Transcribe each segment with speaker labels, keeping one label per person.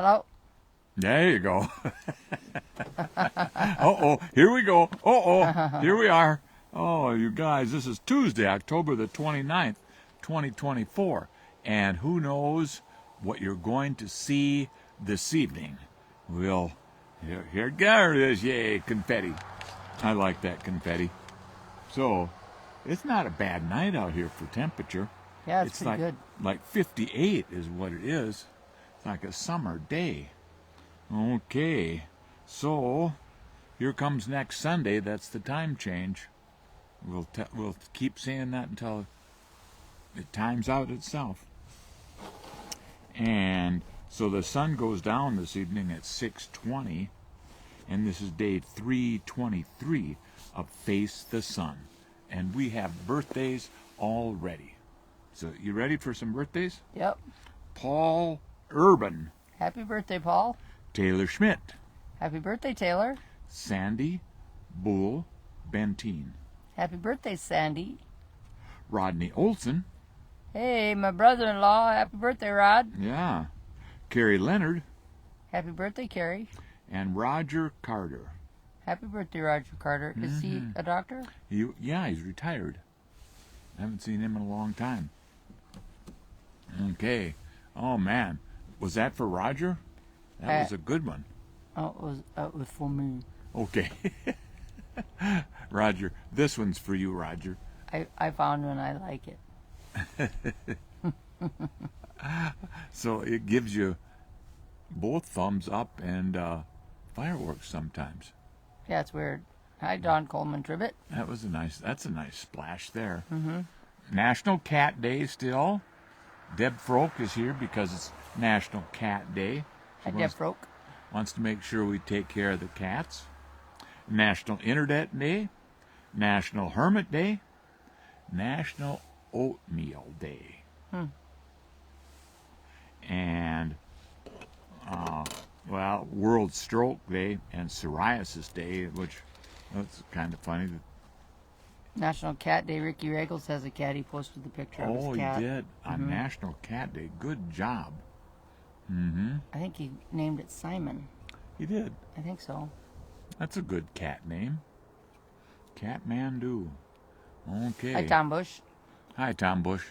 Speaker 1: Hello?
Speaker 2: There you go. Uh-oh, here we go. Uh-oh, here we are. Oh, you guys, this is Tuesday, October the 29th, 2024. And who knows what you're going to see this evening. We'll, here it is, yay, confetti. I like that confetti. So, it's not a bad night out here for temperature.
Speaker 1: Yeah, it's pretty good.
Speaker 2: Like 58 is what it is. It's like a summer day. Okay, so here comes next Sunday. That's the time change. We'll keep saying that until it times out itself. And so the sun goes down this evening at 6:20, and this is day 323 of Face the Sun. And we have birthdays already. So you ready for some birthdays?
Speaker 1: Yep.
Speaker 2: Paul Urban.
Speaker 1: Happy birthday, Paul.
Speaker 2: Taylor Schmidt.
Speaker 1: Happy birthday, Taylor.
Speaker 2: Sandy Bull Benteen.
Speaker 1: Happy birthday, Sandy.
Speaker 2: Rodney Olson.
Speaker 1: Hey, my brother-in-law. Happy birthday, Rod.
Speaker 2: Yeah. Carrie Leonard.
Speaker 1: Happy birthday, Carrie.
Speaker 2: And Roger Carter.
Speaker 1: Happy birthday, Roger Carter. Is he a doctor?
Speaker 2: Yeah, he's retired. I haven't seen him in a long time. Okay. Oh, man. Was that for Roger? That was a good one.
Speaker 1: Oh, it was for me.
Speaker 2: Okay. Roger, this one's for you, Roger.
Speaker 1: I found one. I like it.
Speaker 2: So it gives you both thumbs up and fireworks sometimes.
Speaker 1: Yeah, it's weird. Hi, Don Coleman Tribbett.
Speaker 2: That's a nice splash there. National Cat Day still. Deb Froke is here because it's National Cat Day.
Speaker 1: Hi, Deb Froke.
Speaker 2: Wants to make sure we take care of the cats. National Internet Day. National Hermit Day. National Oatmeal Day. And, World Stroke Day and Psoriasis Day, which that's kind of funny.
Speaker 1: National Cat Day. Ricky Regals has a cat. He posted the picture of his cat.
Speaker 2: Oh, he did. On National Cat Day. Good job.
Speaker 1: I think he named it Simon.
Speaker 2: He did.
Speaker 1: I think so.
Speaker 2: That's a good cat name. Catmandu. Okay.
Speaker 1: Hi, Tom Bush.
Speaker 2: Hi, Tom Bush.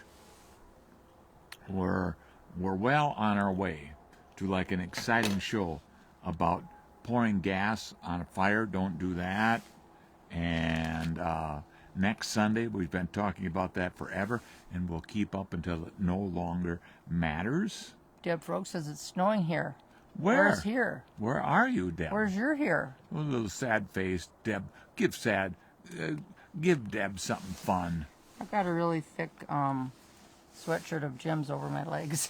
Speaker 2: We're well on our way to like an exciting show about pouring gas on a fire. Don't do that. And next Sunday, we've been talking about that forever, and we'll keep up until it no longer matters.
Speaker 1: Deb Froke says it's snowing here.
Speaker 2: Where?
Speaker 1: Where's here?
Speaker 2: Where are you, Deb?
Speaker 1: Where's your here?
Speaker 2: A little sad face, Deb. Give Deb something fun.
Speaker 1: I've got a really thick sweatshirt of Jim's over my legs.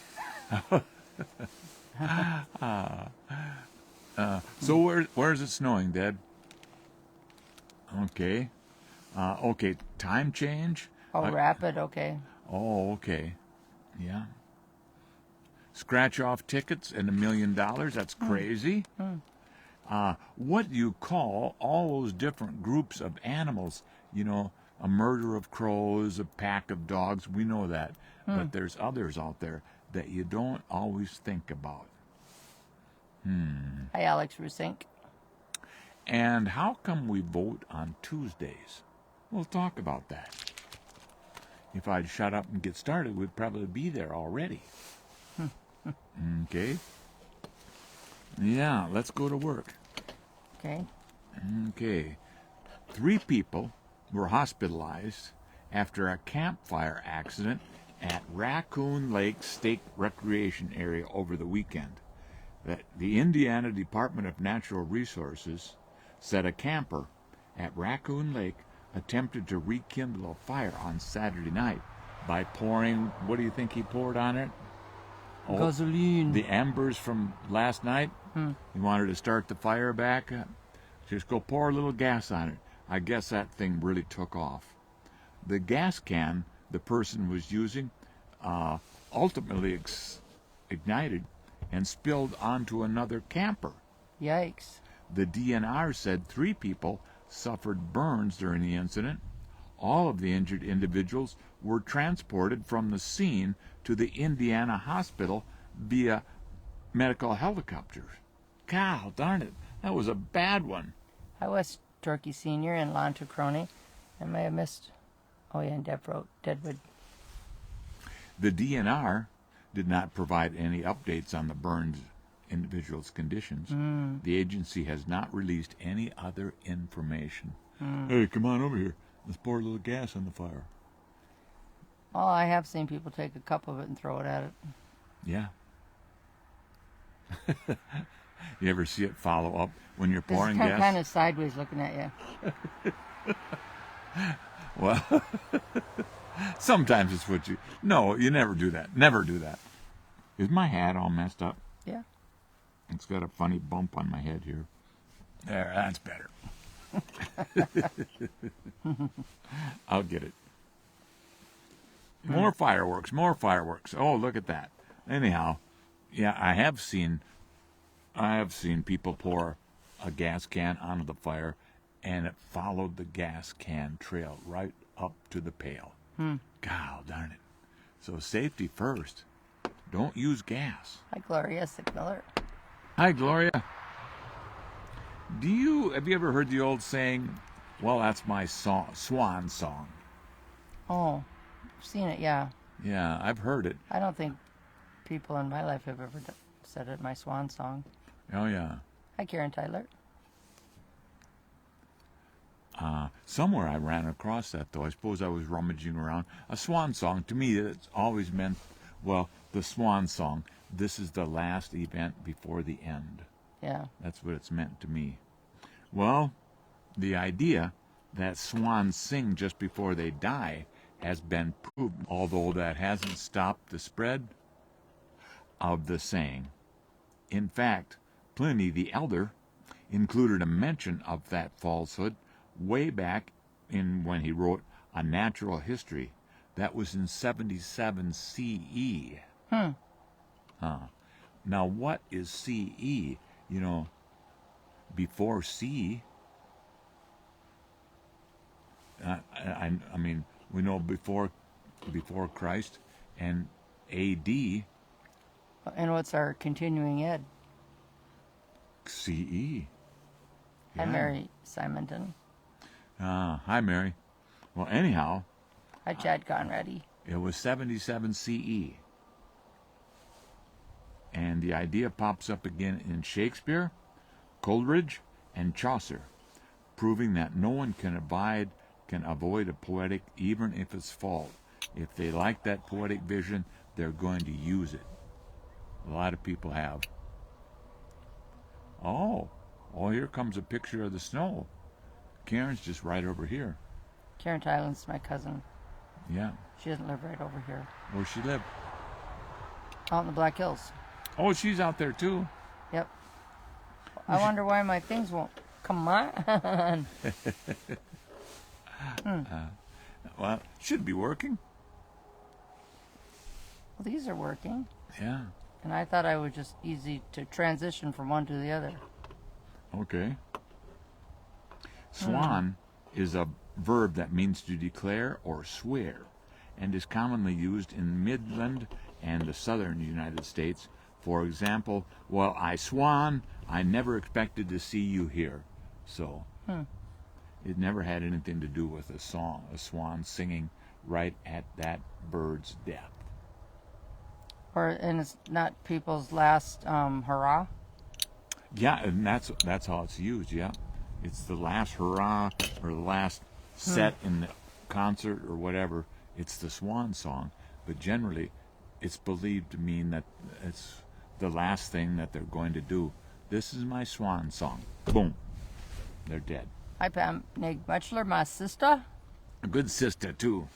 Speaker 2: So where's it snowing, Deb? Okay. Okay, time change?
Speaker 1: Oh, rapid, okay.
Speaker 2: Oh, okay. Yeah. Scratch off tickets and $1 million. That's crazy. What do you call all those different groups of animals? You know, a murder of crows, a pack of dogs. We know that. But there's others out there that you don't always think about.
Speaker 1: Hi, Alex Rusink.
Speaker 2: And how come we vote on Tuesdays? We'll talk about that. If I'd shut up and get started, we'd probably be there already. Okay. Yeah, let's go to work.
Speaker 1: Okay.
Speaker 2: Okay. 3 people were hospitalized after a campfire accident at Raccoon Lake State Recreation Area over the weekend. The Indiana Department of Natural Resources said a camper at Raccoon Lake attempted to rekindle a fire on Saturday night by pouring, what do you think he poured on it?
Speaker 1: Gasoline.
Speaker 2: The embers from last night. He wanted to start the fire back. Just go pour a little gas on it. I guess that thing really took off. The gas can the person was using ultimately ignited and spilled onto another camper.
Speaker 1: Yikes.
Speaker 2: The DNR said 3 people suffered burns during the incident. All of the injured individuals were transported from the scene to the Indiana hospital via medical helicopters. God darn it, that was a bad one.
Speaker 1: I was Torquay Senior and Lonto Crony. I may have missed. Oh yeah, and Deb wrote Deadwood.
Speaker 2: The DNR did not provide any updates on the burned individual's conditions. The agency has not released any other information. Hey, come on over here. Let's pour a little gas on the fire.
Speaker 1: Oh, I have seen people take a cup of it and throw it at it.
Speaker 2: Yeah. You ever see it follow up when you're pouring
Speaker 1: It's
Speaker 2: gas?
Speaker 1: kind of sideways looking at you.
Speaker 2: Well, sometimes it's what you... No, you never do that. Never do that. Is my hat all messed up?
Speaker 1: Yeah.
Speaker 2: It's got a funny bump on my head here. There, that's better. I'll get it. More fireworks, more fireworks. Oh, look at that. Anyhow, yeah, I have seen people pour a gas can onto the fire, and it followed the gas can trail right up to the pail. God darn it. So safety first. Don't use gas.
Speaker 1: Hi, Gloria Sickmiller.
Speaker 2: Hi, Gloria. Have you ever heard the old saying, well, that's my swan song?
Speaker 1: Oh, I've seen it, yeah.
Speaker 2: Yeah, I've heard it.
Speaker 1: I don't think people in my life have ever said it, my swan song.
Speaker 2: Oh, yeah.
Speaker 1: Hi, Karen Tyler.
Speaker 2: Somewhere I ran across that, though. I suppose I was rummaging around. A swan song, to me, it's always meant, well, the swan song. This is the last event before the end.
Speaker 1: Yeah.
Speaker 2: That's what it's meant to me. Well, the idea that swans sing just before they die has been proven, although that hasn't stopped the spread of the saying. In fact, Pliny the Elder included a mention of that falsehood way back in when he wrote A Natural History. That was in 77 CE. Now, what is CE? You know, before C. I mean, we know before Christ, and AD.
Speaker 1: And what's our continuing ed?
Speaker 2: CE.
Speaker 1: Hi, Mary Simonton.
Speaker 2: Hi, Mary. Well, anyhow,
Speaker 1: Hi, Chad Conrady.
Speaker 2: it was 77 CE. And the idea pops up again in Shakespeare, Coleridge, and Chaucer, proving that no one can avoid a poetic, even if it's false. If they like that poetic vision, they're going to use it. A lot of people have. Oh, here comes a picture of the snow. Karen's just right over here.
Speaker 1: Karen Tyler's my cousin.
Speaker 2: Yeah.
Speaker 1: She doesn't live right over here.
Speaker 2: Where's she live?
Speaker 1: Out in the Black Hills.
Speaker 2: Oh, she's out there too.
Speaker 1: Yep. I wonder why my things won't come on.
Speaker 2: Well, should be working.
Speaker 1: Well, these are working.
Speaker 2: Yeah.
Speaker 1: And I thought I was just easy to transition from one to the other.
Speaker 2: Okay. Swan is a verb that means to declare or swear, and is commonly used in Midland and the southern United States. For example, well, I swan, I never expected to see you here. So, it never had anything to do with a swan singing right at that bird's death.
Speaker 1: And it's not people's last hurrah?
Speaker 2: Yeah, and that's how it's used, yeah. It's the last hurrah or the last set in the concert or whatever. It's the swan song. But generally, it's believed to mean that it's the last thing that they're going to do. This is my swan song. Boom. They're dead.
Speaker 1: Hi, Pam Nig Muchler, my sister.
Speaker 2: A good sister, too.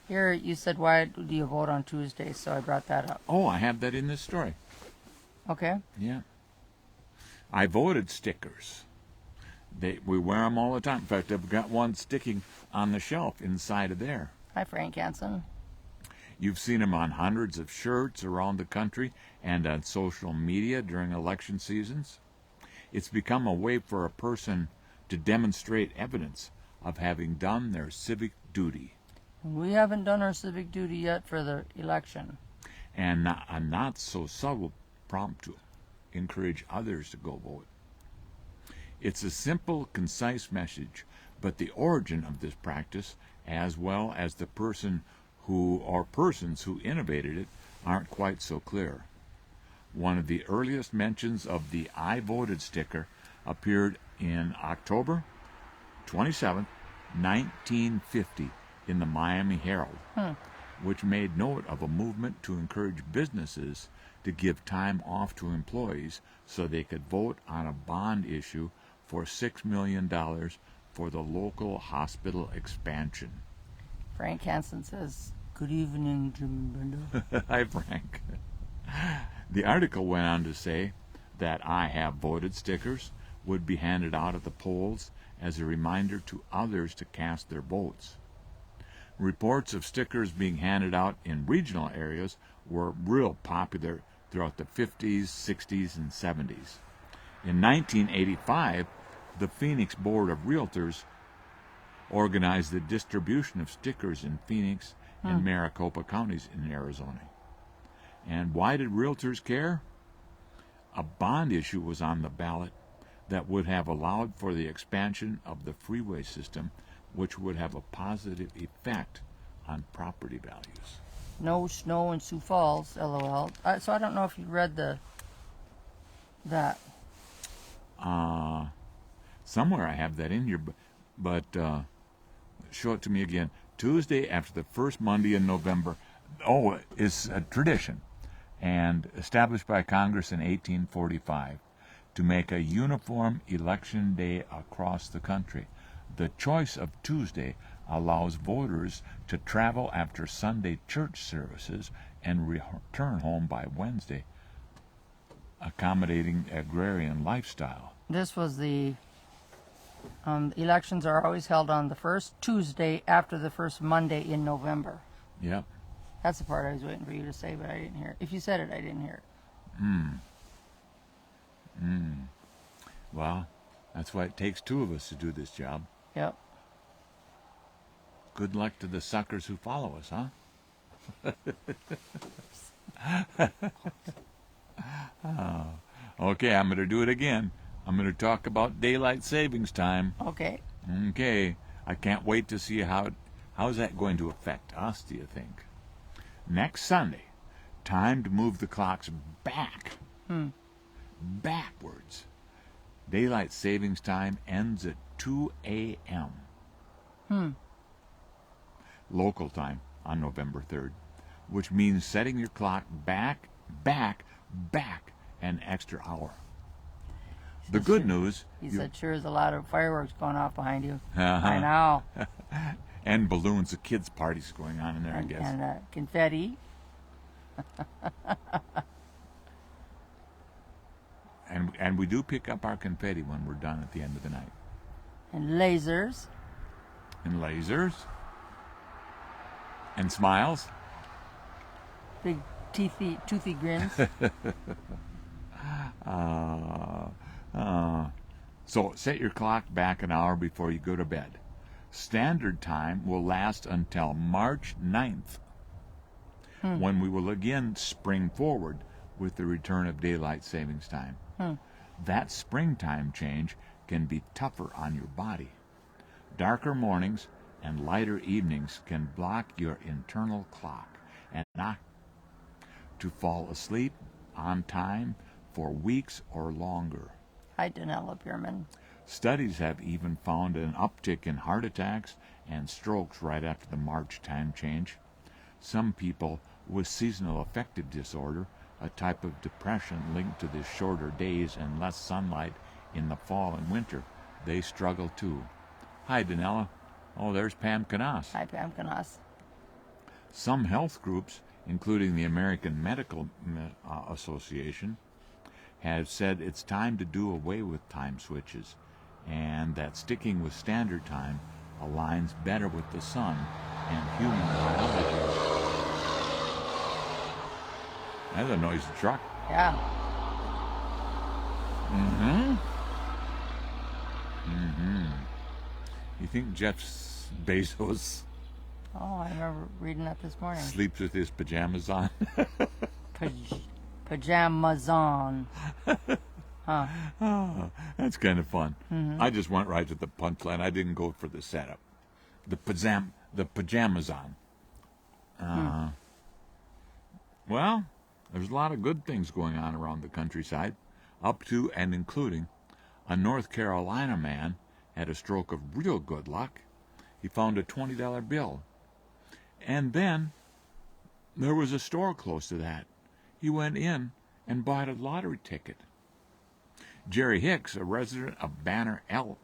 Speaker 1: Here, you said, why do you vote on Tuesday? So I brought that up.
Speaker 2: Oh, I have that in this story.
Speaker 1: Okay.
Speaker 2: Yeah. I voted stickers. We wear them all the time. In fact, I've got one sticking on the shelf inside of there.
Speaker 1: Hi, Frank Hansen.
Speaker 2: You've seen them on hundreds of shirts around the country and on social media during election seasons. It's become a way for a person to demonstrate evidence of having done their civic duty.
Speaker 1: We haven't done our civic duty yet for the election.
Speaker 2: And a not so subtle prompt to encourage others to go vote. It's a simple, concise message, but the origin of this practice, as well as the person who or persons who innovated it, aren't quite so clear. One of the earliest mentions of the I voted sticker appeared in October 27, 1950, in the Miami Herald, which made note of a movement to encourage businesses to give time off to employees so they could vote on a bond issue for $6 million for the local hospital expansion.
Speaker 1: Frank Hansen says, "Good evening, Jim Brenda."
Speaker 2: Hi, Frank. The article went on to say that I have voted stickers would be handed out at the polls as a reminder to others to cast their votes. Reports of stickers being handed out in regional areas were real popular throughout the 50s, 60s, and 70s. In 1985, the Phoenix Board of Realtors organized the distribution of stickers in Phoenix and Maricopa counties in Arizona. And why did realtors care? A bond issue was on the ballot that would have allowed for the expansion of the freeway system, which would have a positive effect on property values.
Speaker 1: No snow in Sioux Falls, LOL. So I don't know if you read that.
Speaker 2: Somewhere I have that in here, but show it to me again. Tuesday after the first Monday in November. Oh, it's a tradition, and established by Congress in 1845 to make a uniform election day across the country. The choice of Tuesday allows voters to travel after Sunday church services and return home by Wednesday, accommodating agrarian lifestyle.
Speaker 1: This was the elections are always held on the first Tuesday after the first Monday in November.
Speaker 2: Yep.
Speaker 1: That's the part I was waiting for you to say, but I didn't hear it. If you said it, I didn't hear it.
Speaker 2: Well, that's why it takes two of us to do this job.
Speaker 1: Yep.
Speaker 2: Good luck to the suckers who follow us, huh? Okay, I'm going to do it again. I'm going to talk about daylight savings time.
Speaker 1: Okay.
Speaker 2: Okay, I can't wait to see how's that going to affect us, do you think? Next Sunday, time to move the clocks back. Backwards. Daylight savings time ends at 2 a.m. Local time on November 3rd, which means setting your clock back an extra hour. The good news...
Speaker 1: He said, sure is a lot of fireworks going off behind you. I know.
Speaker 2: And balloons, the kids' parties going on in there, I guess.
Speaker 1: And confetti.
Speaker 2: And we do pick up our confetti when we're done at the end of the night.
Speaker 1: And lasers.
Speaker 2: And lasers. And smiles.
Speaker 1: Big toothy grins.
Speaker 2: So set your clock back an hour before you go to bed. Standard time will last until March 9th, when we will again spring forward with the return of daylight savings time. That springtime change can be tougher on your body. Darker mornings and lighter evenings can block your internal clock and not to fall asleep on time for weeks or longer.
Speaker 1: Hi, Danella Pierman.
Speaker 2: Studies have even found an uptick in heart attacks and strokes right after the March time change. Some people with seasonal affective disorder, a type of depression linked to the shorter days and less sunlight in the fall and winter, they struggle too. Hi, Danella. Oh, there's Pam Canas.
Speaker 1: Hi, Pam Canas.
Speaker 2: Some health groups, including the American Medical Association, have said it's time to do away with time switches, and that sticking with standard time aligns better with the sun and human biology. That's a noisy truck.
Speaker 1: Yeah.
Speaker 2: You think Jeff Bezos
Speaker 1: Oh, I remember reading that this morning.
Speaker 2: sleeps with his pajamas on?
Speaker 1: Pajamas on. Huh.
Speaker 2: Oh, that's kind of fun. I just went right to the punchline. I didn't go for the setup. The pajamas on. Well, there's a lot of good things going on around the countryside, up to and including a North Carolina man had a stroke of real good luck. He found a $20 bill. And then there was a store close to that. He went in and bought a lottery ticket. Jerry Hicks, a resident of Banner Elk,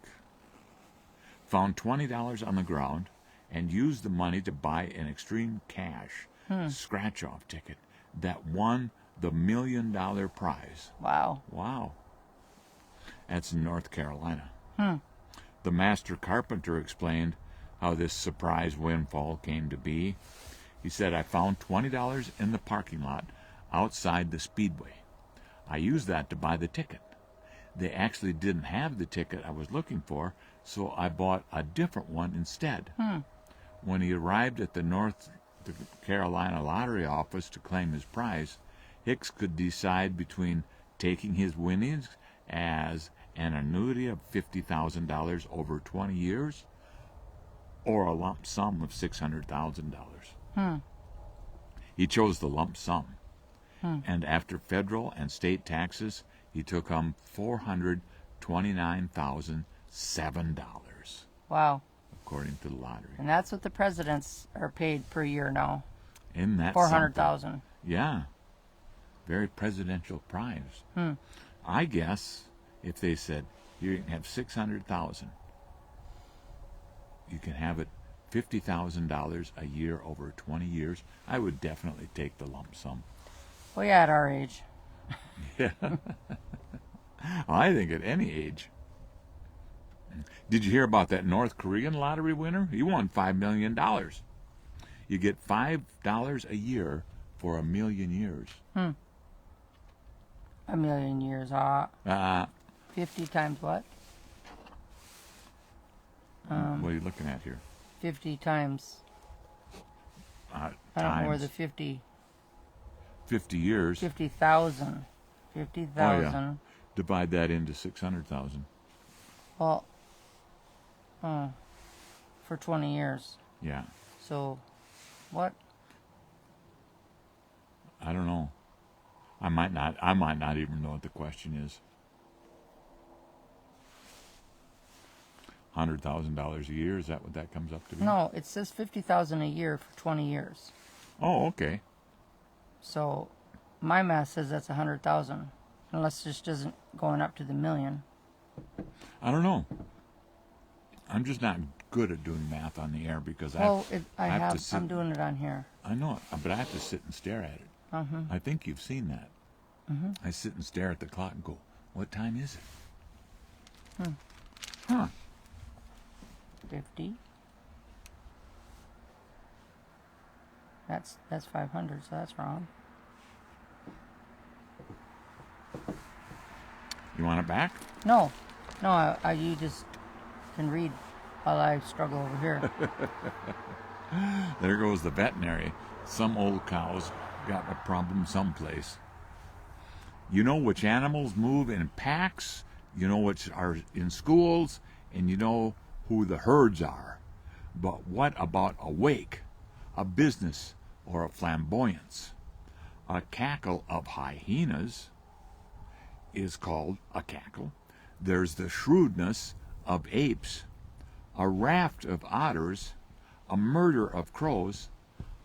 Speaker 2: found $20 on the ground and used the money to buy an extreme cash scratch-off ticket that won the $1 million prize.
Speaker 1: Wow.
Speaker 2: Wow. That's in North Carolina. The master carpenter explained how this surprise windfall came to be. He said, I found $20 in the parking lot outside the Speedway. I used that to buy the ticket. They actually didn't have the ticket I was looking for, so I bought a different one instead. When he arrived at the North Carolina lottery office to claim his prize, Hicks could decide between taking his winnings as an annuity of $50,000 over 20 years or a lump sum of $600,000. He chose the lump sum. And after federal and state taxes, he took home $429,007,
Speaker 1: Wow.
Speaker 2: according to the lottery.
Speaker 1: And that's what the presidents are paid per year now.
Speaker 2: Isn't that
Speaker 1: 400,000.
Speaker 2: something? Yeah. Very presidential prize. I guess if they said, you can have $600,000, you can have it $50,000 a year over 20 years, I would definitely take the lump sum.
Speaker 1: Well, yeah, at our age.
Speaker 2: Yeah. I think at any age. Did you hear about that North Korean lottery winner? He won $5 million. You get $5 a year for 1 million years.
Speaker 1: 1 million years. 50 times what?
Speaker 2: What are you looking at here?
Speaker 1: 50 times. I don't know where the 50.
Speaker 2: 50 years.
Speaker 1: 50,000. 50,000.
Speaker 2: Oh, yeah. Divide that into 600,000.
Speaker 1: Well, for 20 years.
Speaker 2: Yeah.
Speaker 1: So, what?
Speaker 2: I don't know. I might not even know what the question is. $100,000 a year, is that what that comes up to be?
Speaker 1: No, it says 50,000 a year for 20 years.
Speaker 2: Oh, okay.
Speaker 1: So, my math says that's 100,000, unless this isn't going up to the million.
Speaker 2: I don't know. I'm just not good at doing math on the air because
Speaker 1: Well,
Speaker 2: I'm
Speaker 1: I'm doing it on here.
Speaker 2: I know it, but I have to sit and stare at it. I think you've seen that. I sit and stare at the clock and go, what time is it? Huh.
Speaker 1: 50. That's 500, so that's wrong.
Speaker 2: You want it back?
Speaker 1: No, you just can read while I struggle over here.
Speaker 2: There goes the veterinary. Some old cow's got a problem someplace. You know which animals move in packs, you know which are in schools, and you know who the herds are. But what about a wake, a business, or a flamboyance? A cackle of hyenas is called a cackle. There's the shrewdness of apes, a raft of otters, a murder of crows,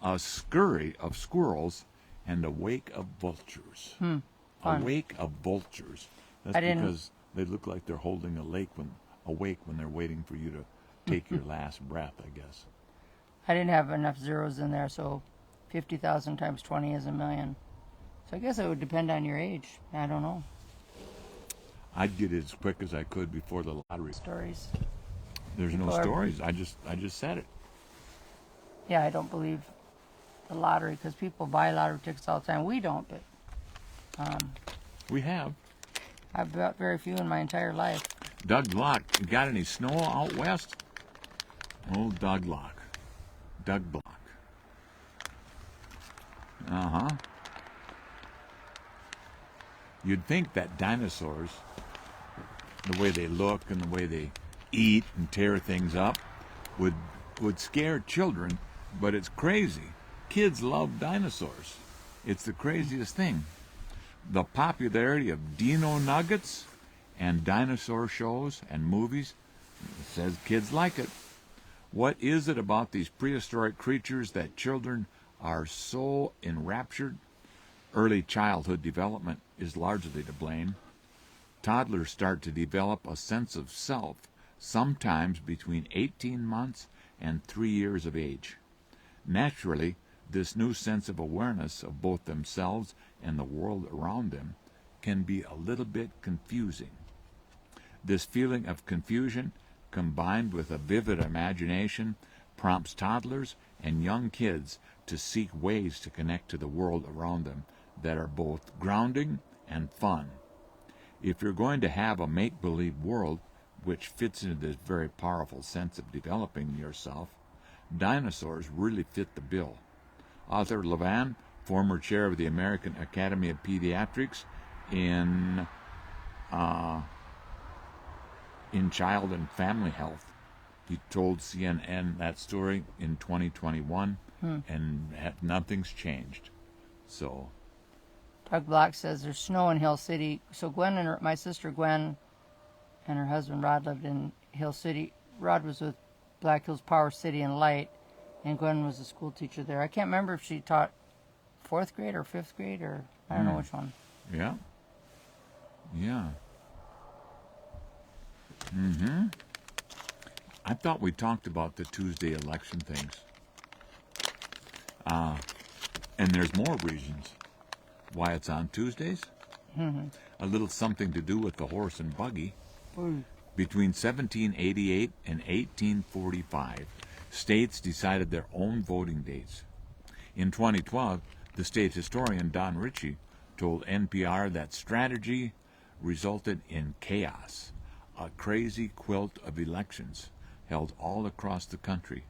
Speaker 2: a scurry of squirrels, and a wake of vultures. A
Speaker 1: Fun.
Speaker 2: wake of vultures. That's because they look like they're holding awake when they're waiting for you to take your last breath, I guess.
Speaker 1: I didn't have enough zeros in there, so 50,000 times 20 is 1 million. So I guess it would depend on your age. I don't know.
Speaker 2: I'd get it as quick as I could before the lottery.
Speaker 1: Stories.
Speaker 2: There's no
Speaker 1: People are-
Speaker 2: stories. I just said it.
Speaker 1: Yeah, I don't believe the lottery because people buy lottery tickets all the time. We don't, but
Speaker 2: We have.
Speaker 1: I've bought very few in my entire life.
Speaker 2: Doug Block. You got any snow out west? Old Doug Block. Doug Block. You'd think that dinosaurs, the way they look and the way they eat and tear things up, would scare children, but it's crazy. Kids love dinosaurs. It's the craziest thing. The popularity of Dino Nuggets and dinosaur shows and movies says kids like it. What is it about these prehistoric creatures that children are so enraptured? Early childhood development is largely to blame. Toddlers start to develop a sense of self sometimes between 18 months and 3 years of age. Naturally, this new sense of awareness of both themselves and the world around them can be a little bit confusing. This feeling of confusion, combined with a vivid imagination, prompts toddlers and young kids to seek ways to connect to the world around them that are both grounding and fun. If you're going to have a make-believe world, which fits into this very powerful sense of developing yourself, dinosaurs really fit the bill. Arthur Levan, former chair of the American Academy of Pediatrics in Child and Family Health, he told CNN that story in 2021, and nothing's changed. So,
Speaker 1: Doug Block says there's snow in Hill City. So Gwen and my sister Gwen and her husband Rod lived in Hill City. Rod was with Black Hills Power City and Light, and Gwen was a school teacher there. I can't remember if she taught 4th grade or 5th grade, or I don't know which one.
Speaker 2: yeah. I thought we talked about the Tuesday election things. And there's more reasons why it's on Tuesdays. A little something to do with the horse and buggy. Between 1788 and 1845, states decided their own voting dates. In 2012, the state historian Don Ritchie told NPR that strategy resulted in chaos, a crazy quilt of elections held all across the country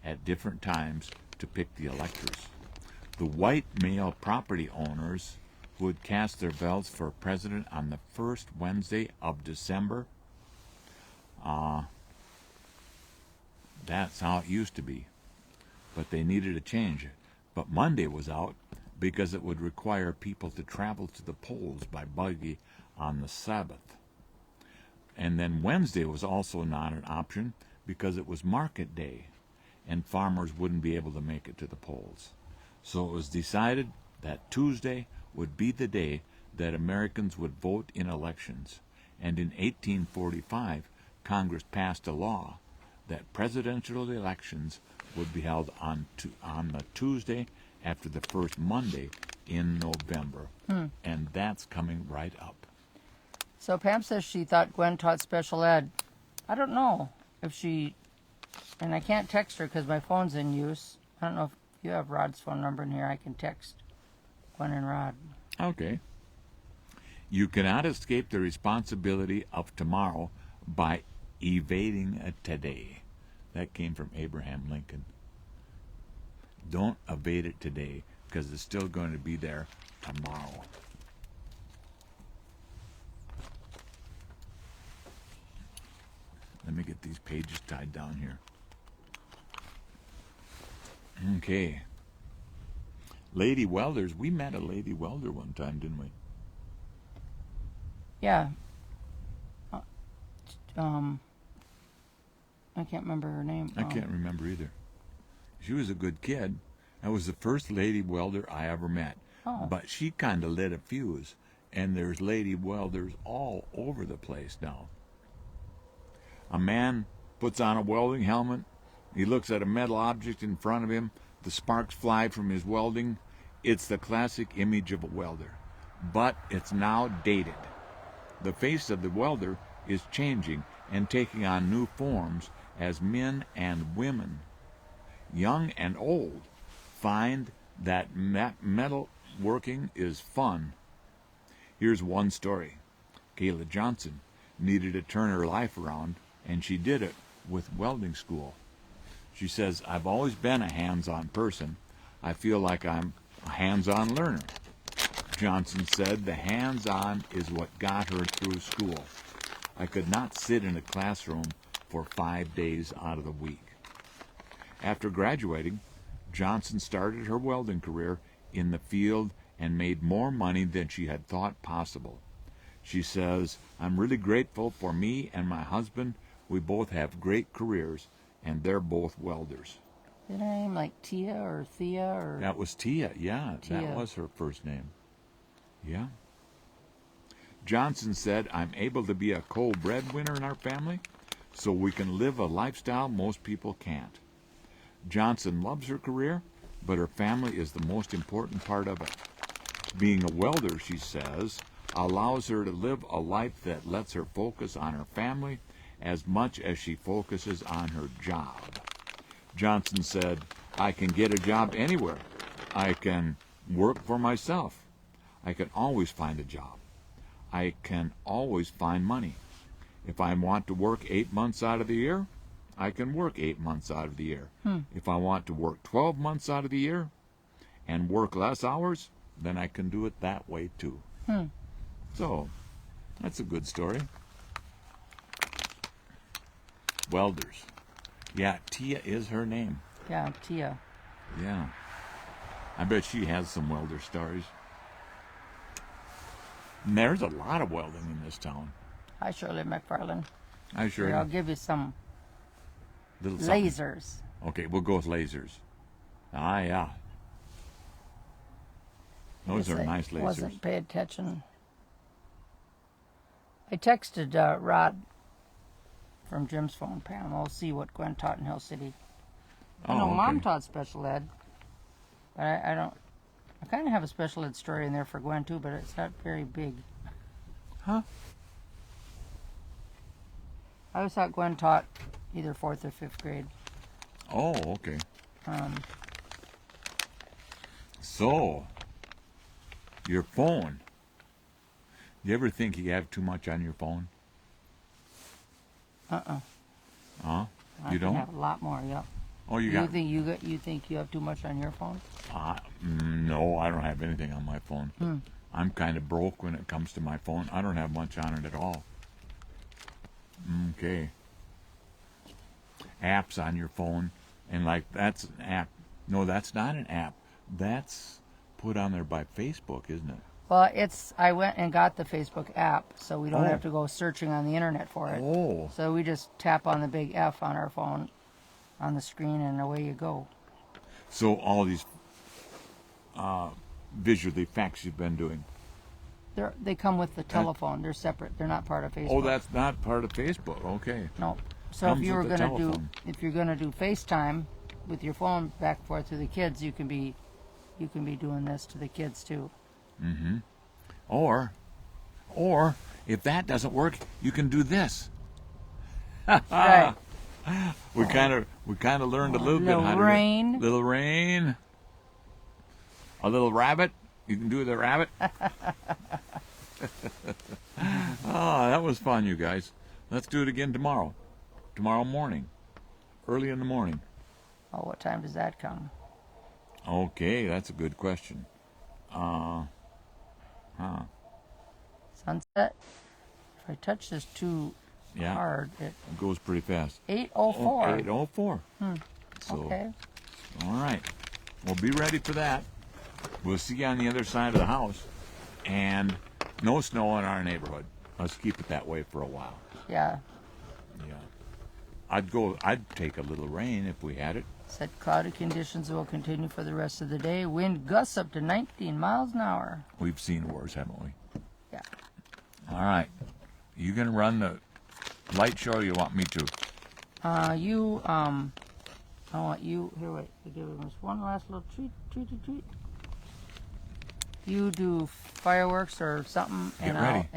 Speaker 2: at different times to pick the electors. The white male property owners would cast their votes for president on the first Wednesday of December. That's how it used to be. But they needed a change. But Monday was out because it would require people to travel to the polls by buggy on the Sabbath. And then Wednesday was also not an option because it was market day, and farmers wouldn't be able to make it to the polls. So it was decided that Tuesday would be the day that Americans would vote in elections. And in 1845, Congress passed a law that presidential elections would be held on the Tuesday after the first Monday in November. And that's coming right up.
Speaker 1: So Pam says she thought Gwen taught special ed. I don't know if she, and I can't text her because my phone's in use. I don't know if you have Rod's phone number in here. I can text Gwen and Rod.
Speaker 2: Okay. You cannot escape the responsibility of tomorrow by evading a today. That came from Abraham Lincoln. Don't evade it today because it's still going to be there tomorrow. Let me get these pages tied down here. Okay. Lady Welders. We met a lady welder one time, didn't we?
Speaker 1: Yeah. I can't remember her name.
Speaker 2: I can't remember either. She was a good kid. That was the first lady welder I ever met.
Speaker 1: Oh.
Speaker 2: But she kind of lit a fuse, and there's lady welders all over the place now. A man puts on a welding helmet. He looks at a metal object in front of him. The sparks fly from his welding. It's the classic image of a welder. But it's now dated. The face of the welder is changing and taking on new forms as men and women, young and old, find that metal working is fun. Here's one story. Kayla Johnson needed to turn her life around, and she did it with welding school. She says, I've always been a hands-on person. I feel like I'm a hands-on learner. Johnson said the hands-on is what got her through school. I could not sit in a classroom for 5 days out of the week. After graduating, Johnson started her welding career in the field and made more money than she had thought possible. She says, I'm really grateful for me and my husband. We both have great careers, and they're both welders.
Speaker 1: Is her name like Tia or Thea or?
Speaker 2: That was Tia, yeah,
Speaker 1: Tia.
Speaker 2: that was her first name. Yeah. Johnson said, I'm able to be a co-breadwinner in our family, so we can live a lifestyle most people can't. Johnson loves her career, but her family is the most important part of it. Being a welder, she says, allows her to live a life that lets her focus on her family as much as she focuses on her job. Johnson said, I can get a job anywhere. I can work for myself. I can always find a job. I can always find money. If I want to work 8 months out of the year, I can work 8 months out of the year. If I want to work 12 months out of the year and work less hours, then I can do it that way too. So, that's a good story. Welders. Yeah, Tia is her name.
Speaker 1: Yeah, Tia.
Speaker 2: Yeah. I bet she has some welder stories. And there's a lot of welding in this town.
Speaker 1: Hi, Shirley McFarland.
Speaker 2: I sure
Speaker 1: Here, I'll give you some
Speaker 2: little something.
Speaker 1: lasers.
Speaker 2: Okay, we'll go with lasers. Ah, yeah. Those
Speaker 1: Guess
Speaker 2: are
Speaker 1: I
Speaker 2: nice lasers.
Speaker 1: Wasn't paying attention. I texted Rod from Jim's phone, Pam. I'll see what Gwen taught in Hill City. I know Mom taught special ed, but I don't. I kind of have a special ed story in there for Gwen too, but it's not very big.
Speaker 2: Huh?
Speaker 1: I always thought Gwen taught either 4th or 5th grade.
Speaker 2: Oh, okay. So, your phone. You ever think you have too much on your phone?
Speaker 1: Uh-uh.
Speaker 2: Huh?
Speaker 1: I
Speaker 2: You
Speaker 1: can
Speaker 2: don't?
Speaker 1: have a lot more. Yep.
Speaker 2: Oh, you
Speaker 1: You
Speaker 2: got...
Speaker 1: think you think you have too much on your phone?
Speaker 2: No, I don't have anything on my phone. I'm kind of broke when it comes to my phone. I don't have much on it at all. Okay. Apps on your phone, and like that's an app. No, that's not an app. That's put on there by Facebook, isn't it?
Speaker 1: Well, I went and got the Facebook app, so we don't
Speaker 2: Oh.
Speaker 1: have to go searching on the internet for it.
Speaker 2: Oh.
Speaker 1: So we just tap on the big F on our phone, on the screen, and away you go.
Speaker 2: So all these visual effects you've been doing.
Speaker 1: They come with the telephone. They're separate. They're not part of Facebook.
Speaker 2: Oh, that's not part of Facebook. Okay.
Speaker 1: No. So
Speaker 2: Comes
Speaker 1: if you were
Speaker 2: with the
Speaker 1: gonna
Speaker 2: telephone.
Speaker 1: if you're gonna do FaceTime with your phone back and forth to the kids, you can be doing this to the kids too.
Speaker 2: Or if that doesn't work, you can do this.
Speaker 1: Right.
Speaker 2: We kind of learned a little bit how to do
Speaker 1: rain.
Speaker 2: Little rain. A little rabbit. You can do the rabbit. That was fun, you guys. Let's do it again tomorrow. Tomorrow morning. Early in the morning.
Speaker 1: Oh, what time does that come?
Speaker 2: Okay, that's a good question.
Speaker 1: Sunset. If I touch this too
Speaker 2: Yeah.
Speaker 1: hard, it
Speaker 2: It goes pretty fast.
Speaker 1: 8:04.
Speaker 2: 8:04. So,
Speaker 1: Okay.
Speaker 2: all right. Well, be ready for that. We'll see you on the other side of the house. And no snow in our neighborhood. Let's keep it that way for a while.
Speaker 1: Yeah.
Speaker 2: Yeah. I'd take a little rain if we had it.
Speaker 1: Said cloudy conditions will continue for the rest of the day. Wind gusts up to 19 miles an hour.
Speaker 2: We've seen worse, haven't we?
Speaker 1: Yeah.
Speaker 2: All right. You gonna run the light show or you want me to?
Speaker 1: I want you, here, wait, I give him this one last little treat. You do fireworks or something,
Speaker 2: Get ready.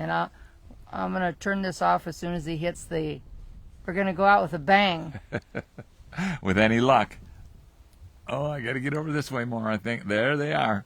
Speaker 1: I'm going to turn this off as soon as he hits we're going to go out with a bang.
Speaker 2: With any luck. Oh, I gotta get over this way more, I think. There they are.